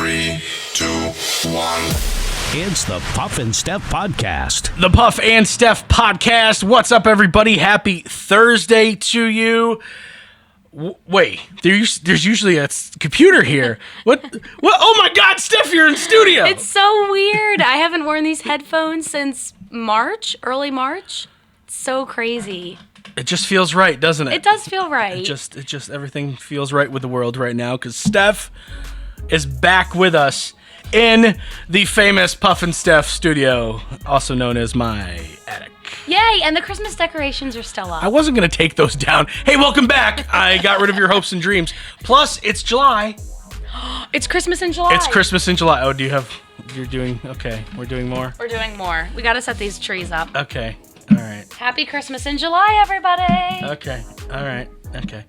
3, 2, 1. It's the Puff and Steph Podcast. The Puff and Steph Podcast. What's up, everybody? Happy Thursday to you. Wait, there's usually a computer here. What? Oh my God, Steph, you're in studio. It's so weird. I haven't worn these headphones since early March. It's so crazy. It just feels right, doesn't it? It does feel right. It just everything feels right with the world right now because Steph is back with us in the famous Puff and Steph studio, also known as my attic. Yay, and the Christmas decorations are still up. I wasn't going to take those down. Hey, welcome back. I got rid of your hopes and dreams. Plus, it's July. It's Christmas in July. It's Christmas in July. Oh, you're doing, okay, we're doing more? We're doing more. We got to set these trees up. Okay, all right. Happy Christmas in July, everybody. Okay, all right. Okay.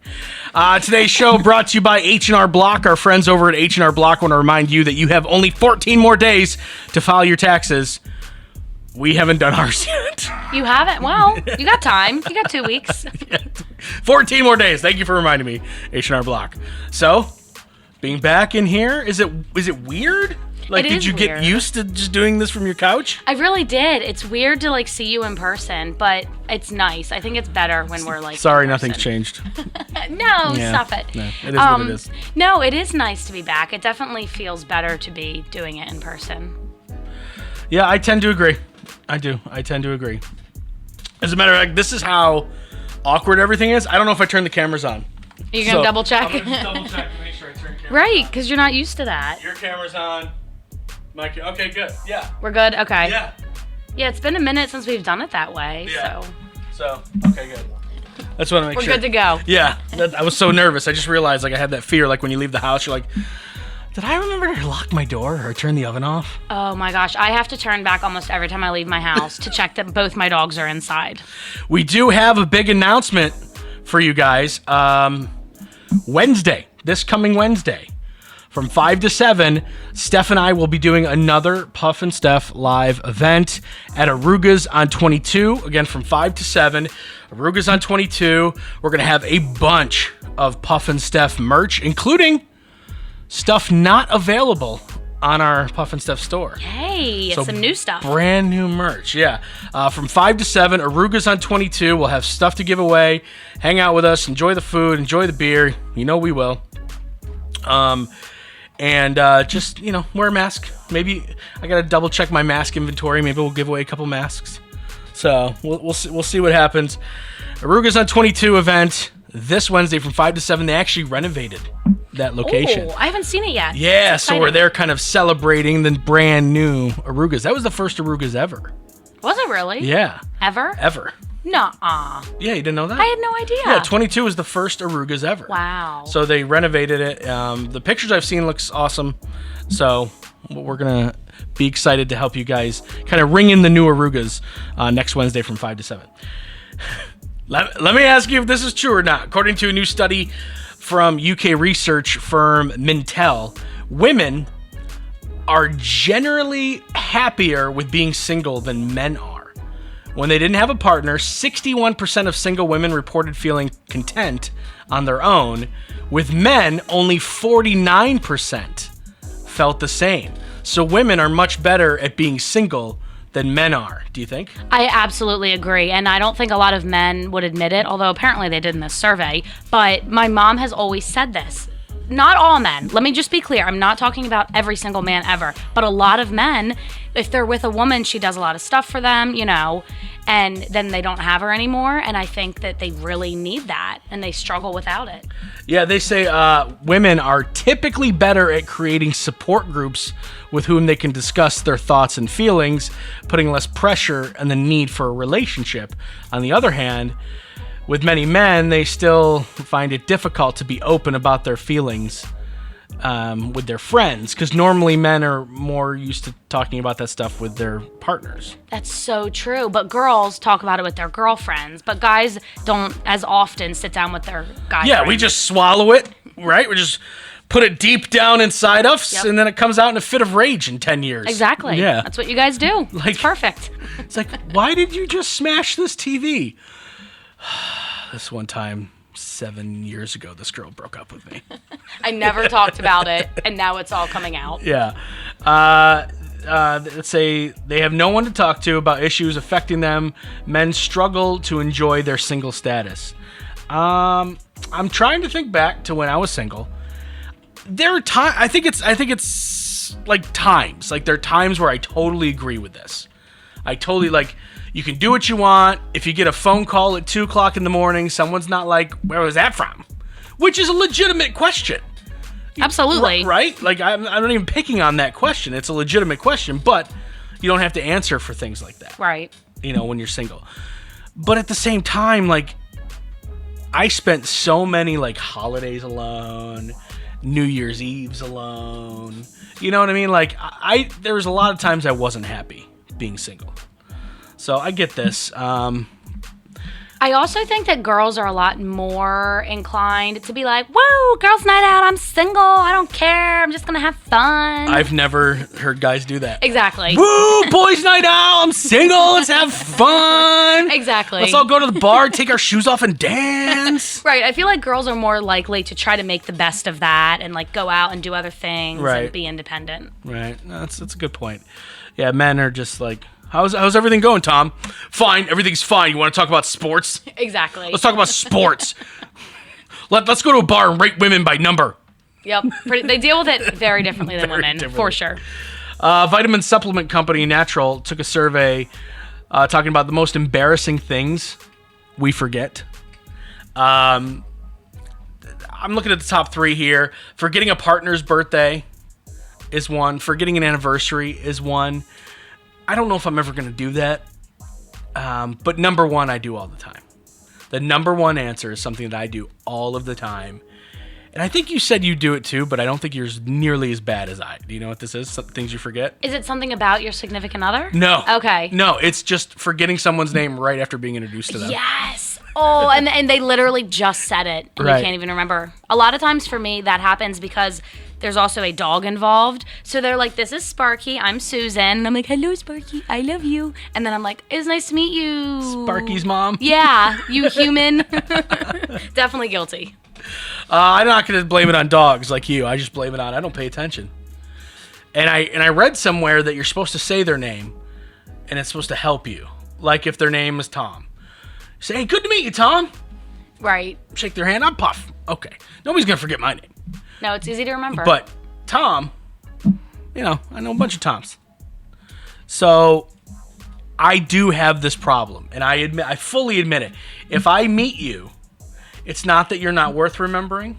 Today's show brought to you by H&R Block. Our friends over at H&R Block want to remind you that you have only 14 more days to file your taxes. We haven't done ours yet. You haven't? Well, you got time. You got 2 weeks. 14 more days. Thank you for reminding me, H&R Block. So, being back in here, is it weird? Like, did you get used to just doing this from your couch? I really did. It's weird to see you in person, but it's nice. I think it's better when we're Sorry, nothing's changed. No, stop it. No, it is what it is. No, it is nice to be back. It definitely feels better to be doing it in person. Yeah, I tend to agree. I do. I tend to agree. As a matter of fact, this is how awkward everything is. I don't know if I turn the cameras on. Are you going to double check? I'm going to just double check to make sure I turn cameras on. Right, because you're not used to that. Your camera's on. Okay, good. Yeah. We're good? Okay. Yeah. Yeah, it's been a minute since we've done it that way, So, okay, good. That's what I make sure. We're good to go. Yeah. I was so nervous. I just realized, I had that fear, when you leave the house, you're like, did I remember to lock my door or turn the oven off? Oh my gosh, I have to turn back almost every time I leave my house to check that both my dogs are inside. We do have a big announcement for you guys. This coming Wednesday, from 5 to 7, Steph and I will be doing another Puff and Steph live event at Aruga's on 22. Again, from 5 to 7, Aruga's on 22. We're going to have a bunch of Puff and Steph merch, including stuff not available on our Puff and Steph store. Hey, it's some new stuff. Brand new merch, yeah. From 5 to 7, Aruga's on 22. We'll have stuff to give away. Hang out with us. Enjoy the food. Enjoy the beer. You know we will. And just, wear a mask. Maybe I got to double check my mask inventory. Maybe we'll give away a couple masks. So we'll see what happens. Aruga's on 22 event this Wednesday from 5 to 7. They actually renovated that location. Oh, I haven't seen it yet. Yeah, so we're there kind of celebrating the brand new Aruga's. That was the first Aruga's ever. Was it really? Yeah. Ever? Nuh-uh. Yeah, you didn't know that? I had no idea. Yeah, 22 was the first Aruga's ever. Wow. So they renovated it. The pictures I've seen looks awesome. So we're going to be excited to help you guys kind of ring in the new Aruga's next Wednesday from 5 to 7. Let me ask you if this is true or not. According to a new study from UK research firm Mintel, women are generally happier with being single than men are. When they didn't have a partner, 61% of single women reported feeling content on their own. With men, only 49% felt the same. So women are much better at being single than men are. Do you think? I absolutely agree. And I don't think a lot of men would admit it, although apparently they did in this survey. But my mom has always said this. Not all men. Let me just be clear. I'm not talking about every single man ever. But a lot of men, if they're with a woman, she does a lot of stuff for them, and then they don't have her anymore. And I think that they really need that, and they struggle without it. Yeah, they say women are typically better at creating support groups with whom they can discuss their thoughts and feelings, putting less pressure on the need for a relationship. On the other hand, with many men, they still find it difficult to be open about their feelings with their friends, because normally men are more used to talking about that stuff with their partners. That's so true. But girls talk about it with their girlfriends, but guys don't as often sit down with their guy friends. We just swallow it, right? We just put it deep down inside us, and then it comes out in a fit of rage in 10 years. Exactly. Yeah. That's what you guys do. It's perfect. It's like, why did you just smash this TV? This one time 7 years ago, this girl broke up with me. I never talked about it, and now it's all coming out. Yeah. Let's say they have no one to talk to about issues affecting them. Men struggle to enjoy their single status. I'm trying to think back to when I was single. There are times. I think it's like times. Like there are times where I totally agree with this. I totally like. You can do what you want. If you get a phone call at 2:00 in the morning, someone's not like, "Where was that from?" Which is a legitimate question. Absolutely. Right? Like, I'm not even picking on that question. It's a legitimate question, but you don't have to answer for things like that. Right. When you're single. But at the same time, like, I spent so many, like, holidays alone, New Year's Eves alone. You know what I mean? Like, there was a lot of times I wasn't happy being single. So I get this. I also think that girls are a lot more inclined to be like, whoa, girls' night out, I'm single, I don't care, I'm just going to have fun. I've never heard guys do that. Exactly. Woo, boys' night out, I'm single, let's have fun. Exactly. Let's all go to the bar, take our shoes off, and dance. Right, I feel like girls are more likely to try to make the best of that and like go out and do other things and be independent. Right, no, that's a good point. Yeah, men are just like, How's everything going, Tom? Fine. Everything's fine. You want to talk about sports? Exactly. Let's talk about sports. Let's go to a bar and rate women by number. Yep. They deal with it very differently than women, for sure. Vitamin supplement company Natural took a survey talking about the most embarrassing things we forget. I'm looking at the top 3 here. Forgetting a partner's birthday is one. Forgetting an anniversary is one. I don't know if I'm ever going to do that, but number one, I do all the time. The number one answer is something that I do all of the time, and I think you said you do it too, but I don't think you're nearly as bad as I. Do you know what this is? Some things you forget? Is it something about your significant other? No. Okay. No, it's just forgetting someone's name right after being introduced to them. Yes. Oh, and they literally just said it, and Right. you can't even remember. A lot of times for me, that happens because there's also a dog involved. So they're like, this is Sparky, I'm Susan. And I'm like, hello, Sparky, I love you. And then I'm like, it's nice to meet you. Sparky's mom? Yeah, you human. Definitely guilty. I'm not going to blame it on dogs like you. I just blame it on I don't pay attention. And I read somewhere that you're supposed to say their name, and it's supposed to help you. Like if their name is Tom. Say, hey, good to meet you, Tom. Right. Shake their hand, I'm Puff. Okay. Nobody's going to forget my name. No, it's easy to remember. But Tom, I know a bunch of Toms. So I do have this problem, and I fully admit it. If I meet you, it's not that you're not worth remembering.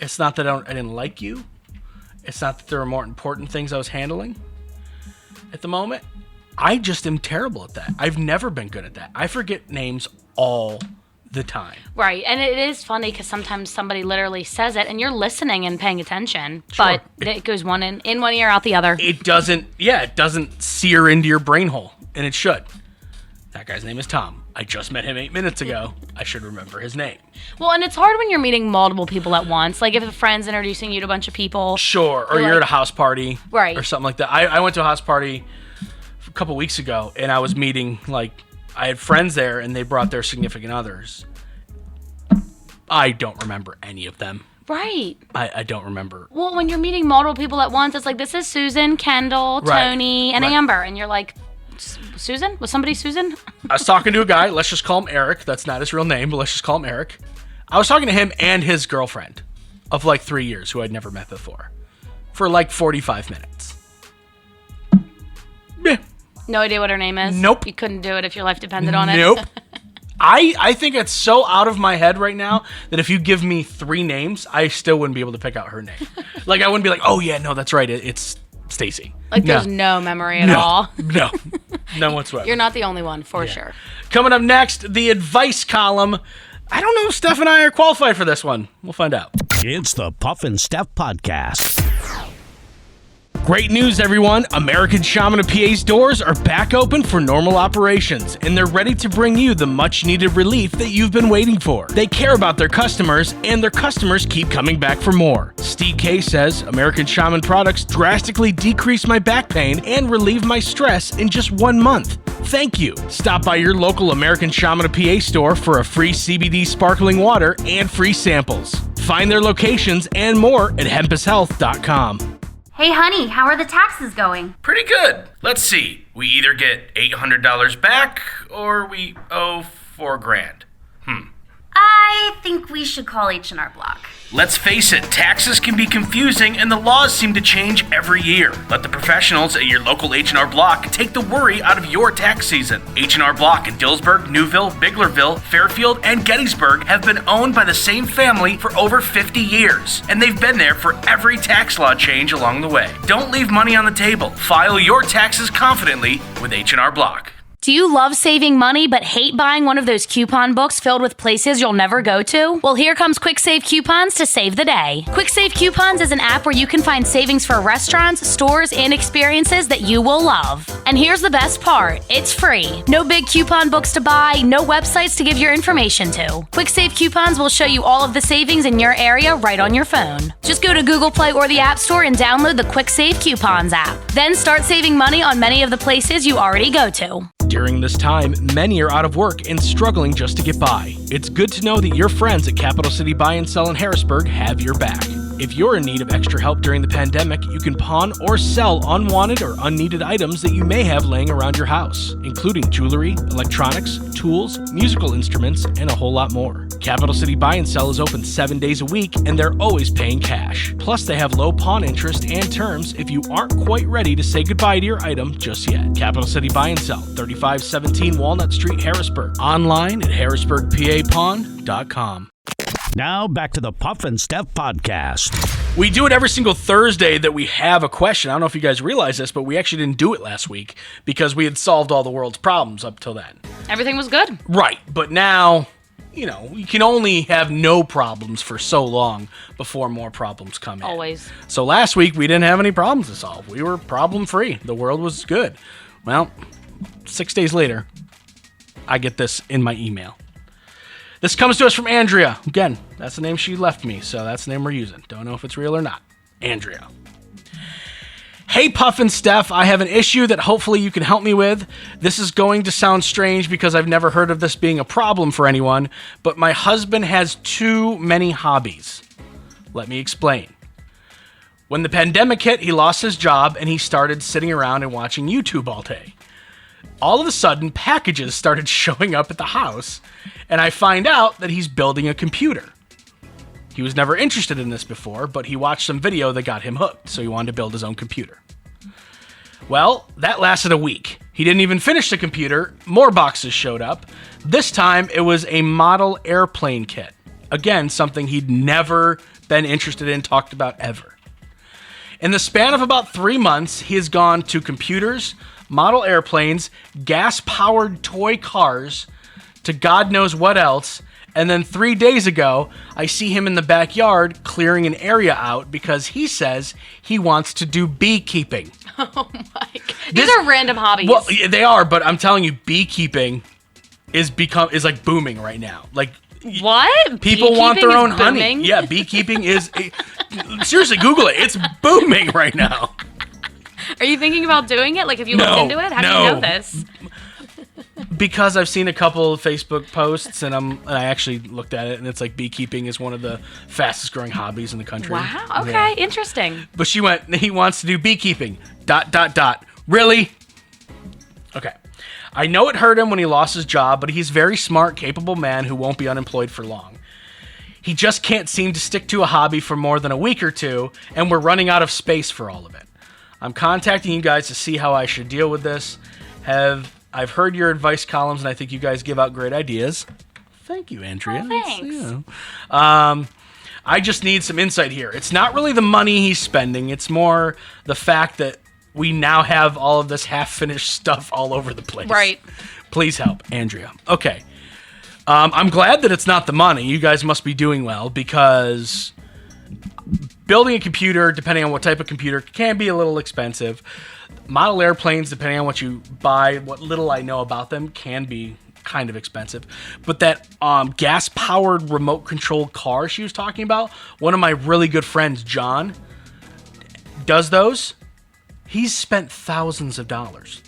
It's not that I didn't like you. It's not that there are more important things I was handling at the moment. I just am terrible at that. I've never been good at that. I forget names all the time. Right, and it is funny because sometimes somebody literally says it, and you're listening and paying attention, Sure. but it goes one in one ear, out the other. It doesn't sear into your brain hole, and it should. That guy's name is Tom. I just met him 8 minutes ago. I should remember his name. Well, and it's hard when you're meeting multiple people at once. Like if a friend's introducing you to a bunch of people. Sure, or you're like- at a house party. Right. Or something like that. I went to a house party a couple weeks ago, and I was meeting, I had friends there, and they brought their significant others. I don't remember any of them. Right. I don't remember. Well, when you're meeting multiple people at once, it's like, this is Susan, Kendall, Right. Tony, and Right. Amber. And you're like, Susan? Was somebody Susan? I was talking to a guy, let's just call him Eric. That's not his real name, but let's just call him Eric. I was talking to him and his girlfriend of 3 years who I'd never met before for 45 minutes. Yeah. No idea what her name is? Nope. You couldn't do it if your life depended on it? Nope. I think it's so out of my head right now that if you give me 3 names, I still wouldn't be able to pick out her name. I wouldn't be like, oh yeah, no, that's right. It's Stacy. There's no memory at all. No. None whatsoever. You're not the only one, for sure. Coming up next, the advice column. I don't know if Steph and I are qualified for this one. We'll find out. It's the Puff and Steph Podcast. Great news, everyone. American Shaman of PA's doors are back open for normal operations, and they're ready to bring you the much-needed relief that you've been waiting for. They care about their customers, and their customers keep coming back for more. Steve K says, American Shaman products drastically decrease my back pain and relieve my stress in just 1 month. Thank you. Stop by your local American Shaman of PA store for a free CBD sparkling water and free samples. Find their locations and more at hempushealth.com. Hey honey, how are the taxes going? Pretty good. Let's see. We either get $800 back or we owe $4,000. I think we should call H&R Block. Let's face it, taxes can be confusing and the laws seem to change every year. Let the professionals at your local H&R Block take the worry out of your tax season. H&R Block in Dillsburg, Newville, Biglerville, Fairfield, and Gettysburg have been owned by the same family for over 50 years, and they've been there for every tax law change along the way. Don't leave money on the table. File your taxes confidently with H&R Block. Do you love saving money but hate buying one of those coupon books filled with places you'll never go to? Well, here comes Quick Save Coupons to save the day. Quick Save Coupons is an app where you can find savings for restaurants, stores, and experiences that you will love. And here's the best part. It's free. No big coupon books to buy, no websites to give your information to. Quick Save Coupons will show you all of the savings in your area right on your phone. Just go to Google Play or the App Store and download the Quick Save Coupons app. Then start saving money on many of the places you already go to. During this time, many are out of work and struggling just to get by. It's good to know that your friends at Capital City Buy and Sell in Harrisburg have your back. If you're in need of extra help during the pandemic, you can pawn or sell unwanted or unneeded items that you may have laying around your house, including jewelry, electronics, tools, musical instruments, and a whole lot more. Capital City Buy and Sell is open 7 days a week, and they're always paying cash. Plus, they have low pawn interest and terms if you aren't quite ready to say goodbye to your item just yet. Capital City Buy and Sell, 3517 Walnut Street, Harrisburg. Online at harrisburgpapawn.com. Now back to the Puff and Steph podcast. We do it every single Thursday that we have a question. I don't know if you guys realize this, but we actually didn't do it last week because we had solved all the world's problems up till then. Everything was good. Right, but now, you can only have no problems for so long before more problems come in. Always. So last week, we didn't have any problems to solve. We were problem-free. The world was good. Well, 6 days later, I get this in my email. This comes to us from Andrea. Again, that's the name she left me, so that's the name we're using. Don't know if it's real or not. Andrea. Hey, Puff and Steph, I have an issue that hopefully you can help me with. This is going to sound strange because I've never heard of this being a problem for anyone, but my husband has too many hobbies. Let me explain. When the pandemic hit, he lost his job and he started sitting around and watching YouTube all day. All of a sudden, packages started showing up at the house, and I find out that he's building a computer. He was never interested in this before, but he watched some video that got him hooked, so he wanted to build his own computer. Well, that lasted a week. He didn't even finish the computer. More boxes showed up. This time, it was a model airplane kit. Again, something he'd never been interested in, talked about ever. In the span of about 3 months, he has gone to computers, model airplanes, gas-powered toy cars, to God knows what else. And then 3 days ago, I see him in the backyard clearing an area out because he says he wants to do beekeeping. Oh my God. These are random hobbies. Well, they are, but I'm telling you, beekeeping is like booming right now. Like, what? People want their own honey. Booming? Yeah, beekeeping is seriously, Google it. It's booming right now. Are you thinking about doing it? Like, have you looked into it? How do you know this? Because I've seen a couple of Facebook posts, and I actually looked at it, and it's like beekeeping is one of the fastest growing hobbies in the country. Wow. Okay. Yeah. Interesting. But he wants to do beekeeping. ... Really? Okay. I know it hurt him when he lost his job, but he's a very smart, capable man who won't be unemployed for long. He just can't seem to stick to a hobby for more than a week or two, and we're running out of space for all of it. I'm contacting you guys to see how I should deal with this. I've heard your advice columns, and I think you guys give out great ideas. Thank you, Andrea. Oh, thanks. I just need some insight here. It's not really the money he's spending. It's more the fact that we now have all of this half-finished stuff all over the place. Right. Please help, Andrea. Okay. I'm glad that it's not the money. You guys must be doing well because building a computer, depending on what type of computer, can be a little expensive. Model airplanes, depending on what you buy, what little I know about them, can be kind of expensive. But that gas-powered remote-controlled car she was talking about, one of my really good friends, John, does those. He's spent thousands of dollars,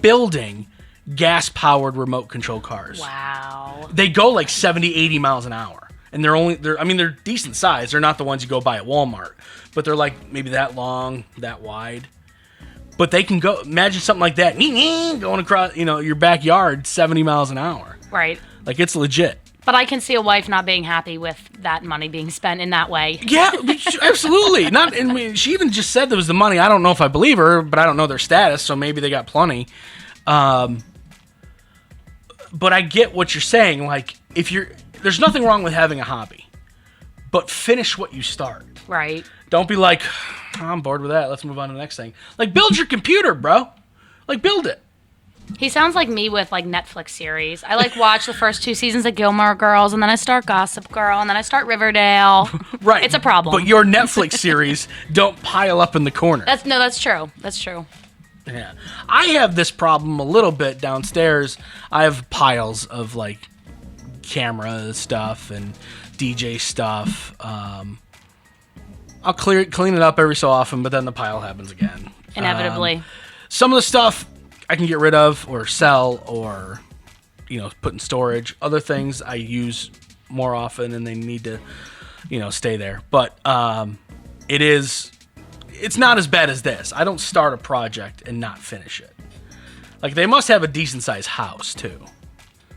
building gas-powered remote-control cars. Wow. They go like 70, 80 miles an hour. And they're decent size. They're not the ones you go buy at Walmart. But they're like maybe that long, that wide. But they can go, imagine something like that, going across, your backyard 70 miles an hour. Right. Like, it's legit. But I can see a wife not being happy with that money being spent in that way. Yeah, absolutely. She even just said there was the money. I don't know if I believe her, but I don't know their status, so maybe they got plenty. But I get what you're saying. Like, there's nothing wrong with having a hobby, but finish what you start. Right. Don't be like, I'm bored with that. Let's move on to the next thing. Like, build your computer, bro. Like, build it. He sounds like me with like Netflix series. I like watch the first 2 seasons of Gilmore Girls, and then I start Gossip Girl, and then I start Riverdale. Right. It's a problem. But your Netflix series don't pile up in the corner. That's true. That's true. Yeah. I have this problem a little bit downstairs. I have piles of like camera stuff and DJ stuff. I'll clean it up every so often, but then the pile happens again. Inevitably. Some of the stuff I can get rid of or sell or, put in storage. Other things I use more often and they need to, stay there. But it's not as bad as this. I don't start a project and not finish it. Like, they must have a decent-sized house, too,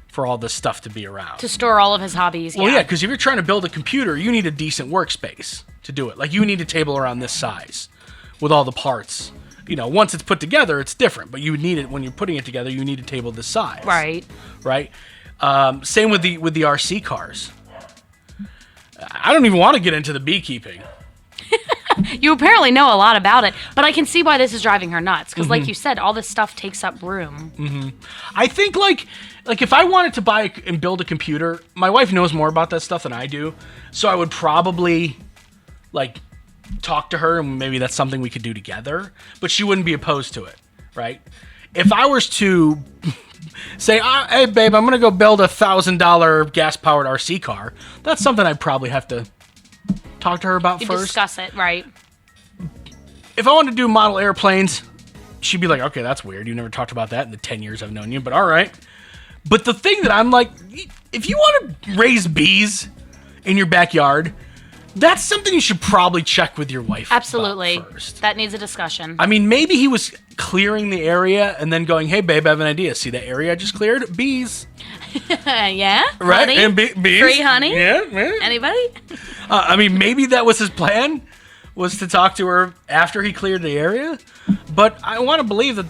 for all this stuff to be around. To store all of his hobbies, Well, yeah, because if you're trying to build a computer, you need a decent workspace to do it. Like, you need a table around this size with all the parts. Once it's put together, it's different. But you would need it when you're putting it together. You need a table this size. Right. Right. Same with the RC cars. I don't even want to get into the beekeeping. You apparently know a lot about it, but I can see why this is driving her nuts. Because, like you said, all this stuff takes up room. Mm-hmm. I think like if I wanted to buy and build a computer, my wife knows more about that stuff than I do, so I would probably like talk to her, and maybe that's something we could do together. But she wouldn't be opposed to it, right? If I was to say, "Hey, babe, I'm gonna go build a $1,000 gas-powered RC car," that's something I'd probably have to talk to her about You first. discuss it, right? If I wanted to do model airplanes, she'd be like, okay, that's weird. You never talked about that in the 10 years I've known you, but all right. But the thing that I'm like, if you want to raise bees in your backyard, that's something you should probably check with your wife Absolutely. about first. That needs a discussion. I mean, maybe he was clearing the area and then going, hey, babe, I have an idea. See that area I just cleared? Bees. Yeah? Right? Honey? And bees. Free honey? Yeah. Man. Anybody? I mean, maybe that was his plan, was to talk to her after he cleared the area. But I want to believe that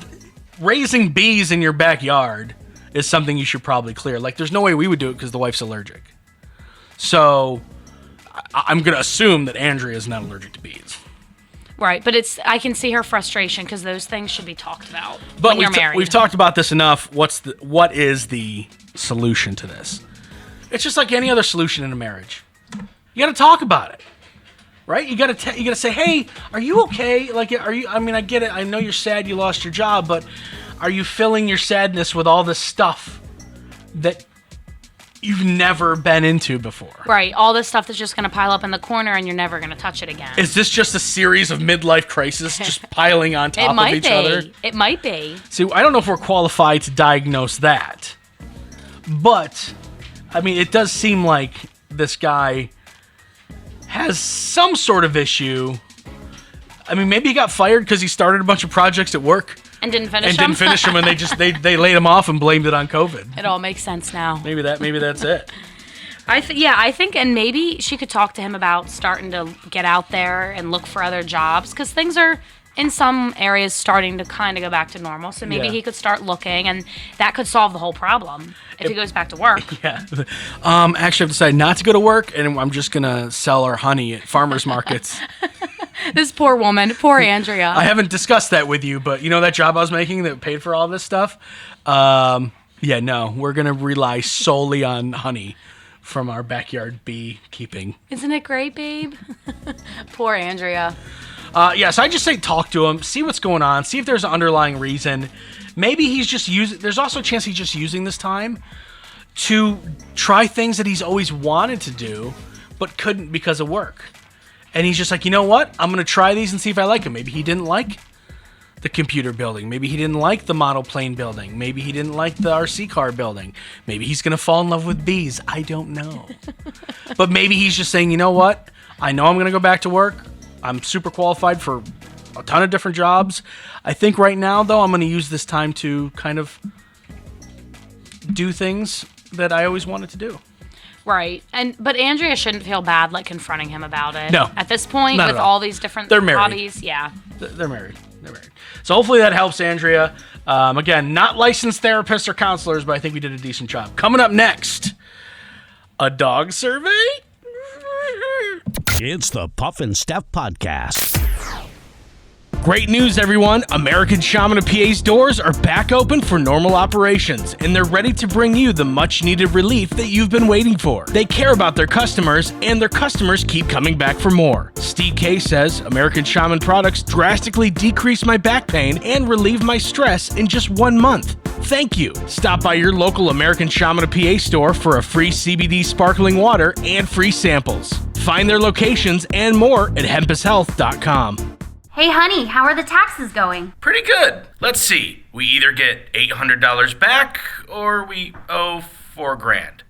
raising bees in your backyard is something you should probably clear. Like, there's no way we would do it because the wife's allergic. So I'm going to assume that Andrea is not allergic to bees. Right, but I can see her frustration because those things should be talked about But when you're married. we've talked about this enough. What is the solution to this? It's just like any other solution in a marriage. You got to talk about it, right? You got to say, hey, are you okay? Like, are you? I mean, I get it. I know you're sad you lost your job, but are you filling your sadness with all this stuff that you've never been into before? Right, all this stuff that's just going to pile up in the corner and you're never going to touch it again. Is this just a series of midlife crises just piling on top of each other? It might be. See, I don't know if we're qualified to diagnose that, but I mean, it does seem like this guy has some sort of issue. I mean, maybe he got fired because he started a bunch of projects at work And didn't finish and them? didn't finish them, and they laid him off and blamed it on COVID. It all makes sense now. Maybe that's it. I think, and maybe she could talk to him about starting to get out there and look for other jobs, because things are, in some areas, starting to kind of go back to normal. So maybe Yeah. he could start looking, and that could solve the whole problem if he goes back to work. Yeah. Actually, I've decided not to go to work, and I'm just gonna sell our honey at farmers markets. This poor woman, poor Andrea. I haven't discussed that with you, but you know that job I was making that paid for all this stuff? Yeah, no, we're going to rely solely on honey from our backyard beekeeping. Isn't it great, babe? Poor Andrea. So I just say talk to him, see what's going on, see if there's an underlying reason. Maybe he's just there's also a chance he's just using this time to try things that he's always wanted to do, but couldn't because of work. And he's just like, you know what? I'm going to try these and see if I like them. Maybe he didn't like the computer building. Maybe he didn't like the model plane building. Maybe he didn't like the RC car building. Maybe he's going to fall in love with bees. I don't know. But maybe he's just saying, you know what? I know I'm going to go back to work. I'm super qualified for a ton of different jobs. I think right now, though, I'm going to use this time to kind of do things that I always wanted to do. Right. But Andrea shouldn't feel bad like confronting him about it. No. At this point, Not with at all. all these different They're married. hobbies. Yeah. They're married. So hopefully that helps, Andrea. Again, not licensed therapists or counselors, but I think we did a decent job. Coming up next, a dog survey? It's the Puff and Steph Podcast. Great news, everyone. American Shaman of PA's doors are back open for normal operations, and they're ready to bring you the much-needed relief that you've been waiting for. They care about their customers, and their customers keep coming back for more. Steve K says, American Shaman products drastically decrease my back pain and relieve my stress in just 1 month. Thank you. Stop by your local American Shaman of PA store for a free CBD sparkling water and free samples. Find their locations and more at hempushealth.com. Hey, honey, how are the taxes going? Pretty good. Let's see. We either get $800 back or we owe $4,000.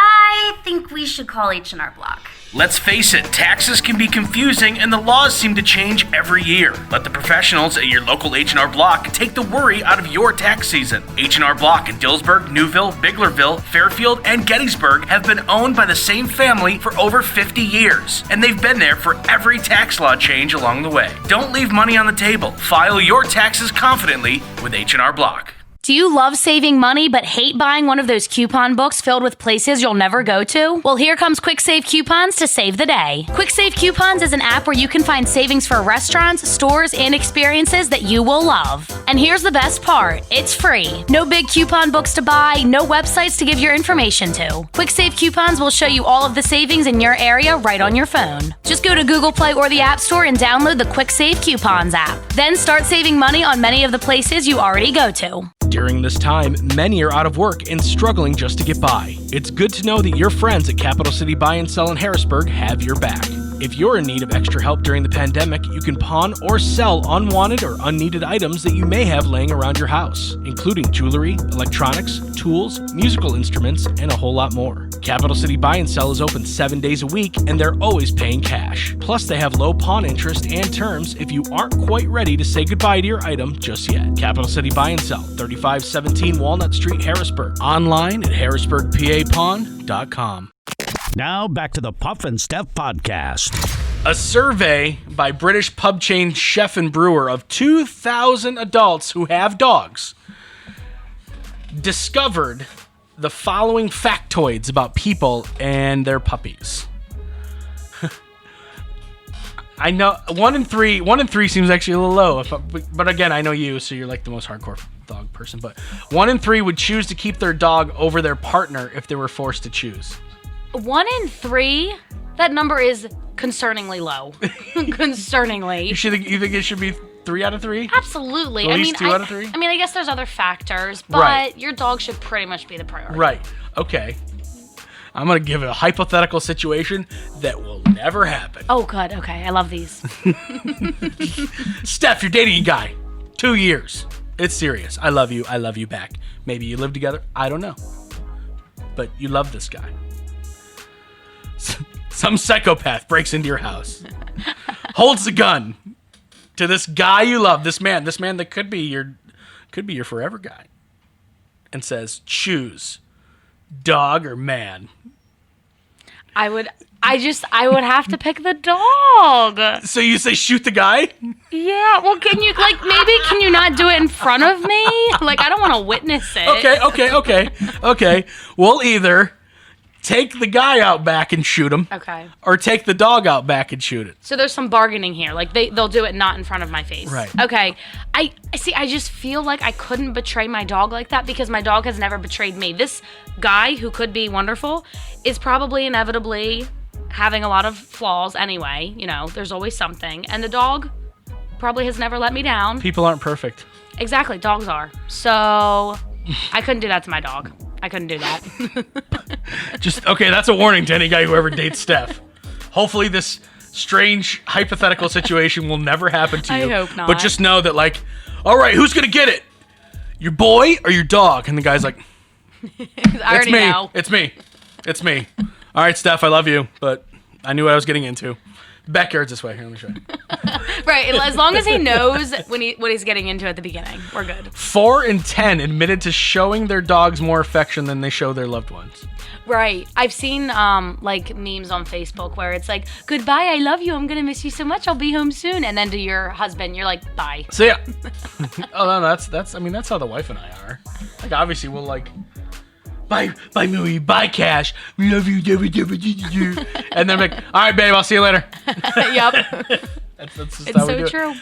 I think we should call H&R Block. Let's face it, taxes can be confusing and the laws seem to change every year. Let the professionals at your local H&R Block take the worry out of your tax season. H&R Block in Dillsburg, Newville, Biglerville, Fairfield, and Gettysburg have been owned by the same family for over 50 years, and they've been there for every tax law change along the way. Don't leave money on the table. File your taxes confidently with H&R Block. Do you love saving money but hate buying one of those coupon books filled with places you'll never go to? Well, here comes Quick Save Coupons to save the day. Quick Save Coupons is an app where you can find savings for restaurants, stores, and experiences that you will love. And here's the best part. It's free. No big coupon books to buy, no websites to give your information to. Quick Save Coupons will show you all of the savings in your area right on your phone. Just go to Google Play or the App Store and download the Quick Save Coupons app. Then start saving money on many of the places you already go to. During this time, many are out of work and struggling just to get by. It's good to know that your friends at Capital City Buy and Sell in Harrisburg have your back. If you're in need of extra help during the pandemic, you can pawn or sell unwanted or unneeded items that you may have laying around your house, including jewelry, electronics, tools, musical instruments, and a whole lot more. Capital City Buy and Sell is open 7 days a week, and they're always paying cash. Plus, they have low pawn interest and terms if you aren't quite ready to say goodbye to your item just yet. Capital City Buy and Sell, 3517 Walnut Street, Harrisburg. Online at harrisburgpapawn.com. Now back to the Puff and Steph Podcast. A survey by British pub chain Chef and Brewer of 2,000 adults who have dogs discovered the following factoids about people and their puppies. I know 1 in 3 seems actually a little low, but again, I know you, so you're like the most hardcore dog person. But 1 in 3 would choose to keep their dog over their partner if they were forced to choose. 1 in 3? That number is concerningly low. Concerningly. You think it should be 3 out of 3? Absolutely. At least 2 out of 3? I mean, I guess there's other factors, but Right. your dog should pretty much be the priority. Right. Okay. I'm going to give it a hypothetical situation that will never happen. Oh, good. Okay. I love these. Steph, you're dating a guy. 2 years. It's serious. I love you. I love you back. Maybe you live together. I don't know. But you love this guy. Some psychopath breaks into your house, holds the gun to this guy you love, this man that could be your forever guy, and says, choose dog or man. I would have to pick the dog. So you say shoot the guy? Yeah. Well, can you not do it in front of me? Like, I don't want to witness it. Okay. We'll either take the guy out back and shoot him. Okay. Or take the dog out back and shoot it. So there's some bargaining here. Like they'll do it not in front of my face. Right. Okay. I see. I just feel like I couldn't betray my dog like that because my dog has never betrayed me. This guy who could be wonderful is probably inevitably having a lot of flaws anyway. You know, there's always something. And the dog probably has never let me down. People aren't perfect. Exactly. Dogs are. So I couldn't do that to my dog. I couldn't do that. Okay, that's a warning to any guy who ever dates Steph. Hopefully this strange hypothetical situation will never happen to you. I hope not. But just know that, like, all right, who's going to get it? Your boy or your dog? And the guy's like, I already know. It's me. It's me. All right, Steph, I love you, but I knew what I was getting into. Backyard's this way. Here, let me show you. Right. As long as he knows what he's getting into at the beginning, we're good. 4 in 10 admitted to showing their dogs more affection than they show their loved ones. Right. I've seen like memes on Facebook where it's like, goodbye, I love you, I'm gonna miss you so much, I'll be home soon. And then to your husband, you're like, bye. See ya. Oh no, that's I mean that's how the wife and I are. Like obviously we'll like bye Louie, bye Cash, we love you, and then like, all right babe, I'll see you later. Yep. That's just It's how we so do it. true.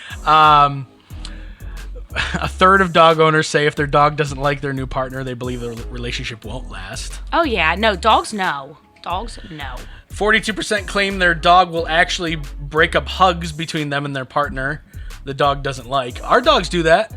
A third of dog owners say if their dog doesn't like their new partner, they believe the relationship won't last. Oh yeah, no, dogs no. Dogs no. 42% claim their dog will actually break up hugs between them and their partner the dog doesn't like. Our dogs do that.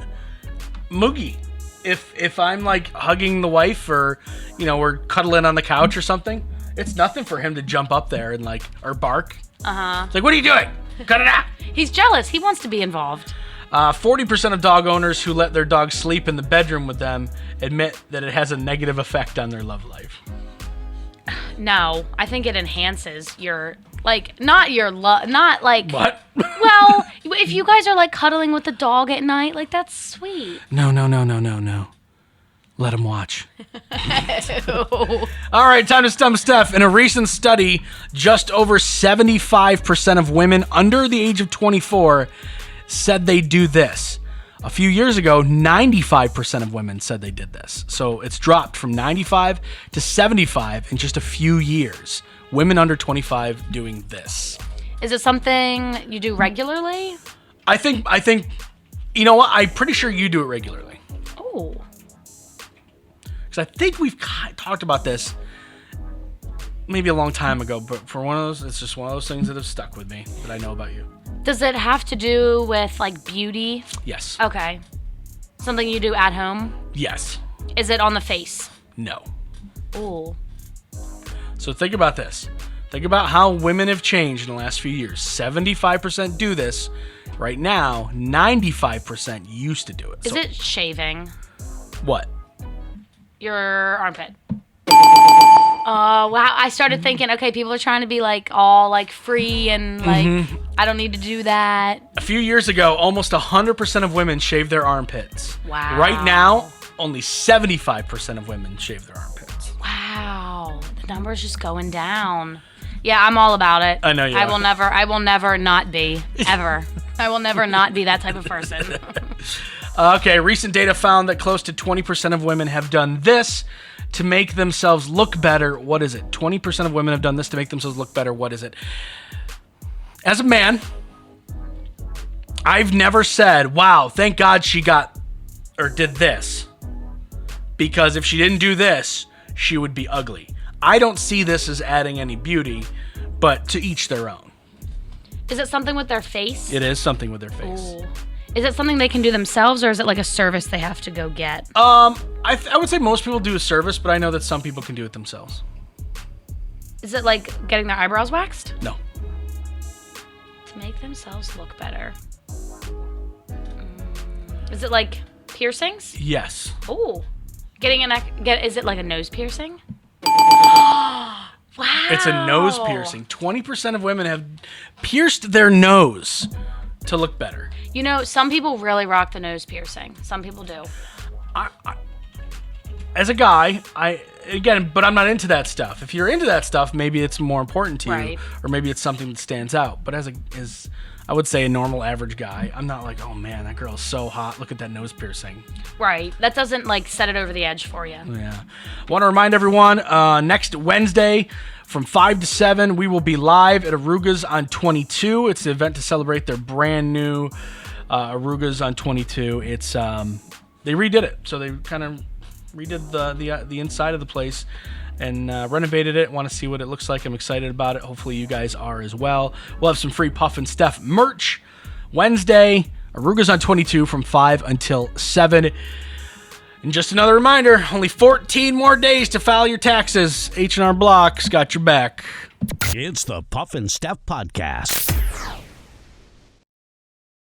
Moogie. If I'm like hugging the wife or, you know, we're cuddling on the couch or something, it's nothing for him to jump up there and like, or bark. Uh-huh. It's like, what are you doing? Cut it out. He's jealous. He wants to be involved. 40% of dog owners who let their dog sleep in the bedroom with them admit that it has a negative effect on their love life. No, I think it enhances your, like, not your love, not like... What? Well, if you guys are like cuddling with the dog at night, like that's sweet. No. Let him watch. All right, time to stump Steph. In a recent study, just over 75% of women under the age of 24 said they do this. A few years ago, 95% of women said they did this. So it's dropped from 95 to 75 in just a few years. Women under 25 doing this. Is it something you do regularly? I think, you know what? I'm pretty sure you do it regularly. Oh. Because I think we've talked about this maybe a long time ago, but for one of those, it's just one of those things that have stuck with me that I know about you. Does it have to do with like beauty? Yes. Okay. Something you do at home? Yes. Is it on the face? No. Ooh. So think about this. Think about how women have changed in the last few years. 75% do this. Right now, 95% used to do it. Is it shaving? What? Your armpit. Wow. I started thinking, okay, people are trying to be like all like free and like, I don't need to do that. A few years ago, almost 100% of women shaved their armpits. Wow. Right now, only 75% of women shave their armpits. Wow. The number's just going down. Yeah, I'm all about it. I know you I are. will never not be, ever. I will never not be that type of person. Okay, recent data found that close to 20% of women have done this to make themselves look better. What is it? 20% of women have done this to make themselves look better. What is it? As a man, I've never said, wow, thank God she got or did this. Because if she didn't do this, she would be ugly. I don't see this as adding any beauty, but to each their own. Is it something with their face? It is something with their face. Ooh. Is it something they can do themselves, or is it like a service they have to go get? I would say most people do a service, but I know that some people can do it themselves. Is it like getting their eyebrows waxed? No. To make themselves look better. Is it like piercings? Yes. Ooh. Is it like a nose piercing? Wow. It's a nose piercing. 20% of women have pierced their nose to look better. You know, some people really rock the nose piercing. Some people do. As a guy, but I'm not into that stuff. If you're into that stuff, maybe it's more important to you, Right. or maybe it's something that stands out. But I'm I would say a normal average guy. I'm not like, oh man, that girl's so hot. Look at that nose piercing. Right. That doesn't like set it over the edge for you. Yeah. Want to remind everyone, next Wednesday from 5 to 7, we will be live at Aruga's on 22. It's an event to celebrate their brand new Aruga's on 22. It's they redid it, so they kind of redid the inside of the place and renovated it. Want to see what it looks like. I'm excited about it. Hopefully you guys are as well. We'll have some free Puff and Steph merch Wednesday. Aruga's on 22 from 5 until 7. And just another reminder, only 14 more days to file your taxes. H&R Block's got your back. It's the Puff and Steph Podcast.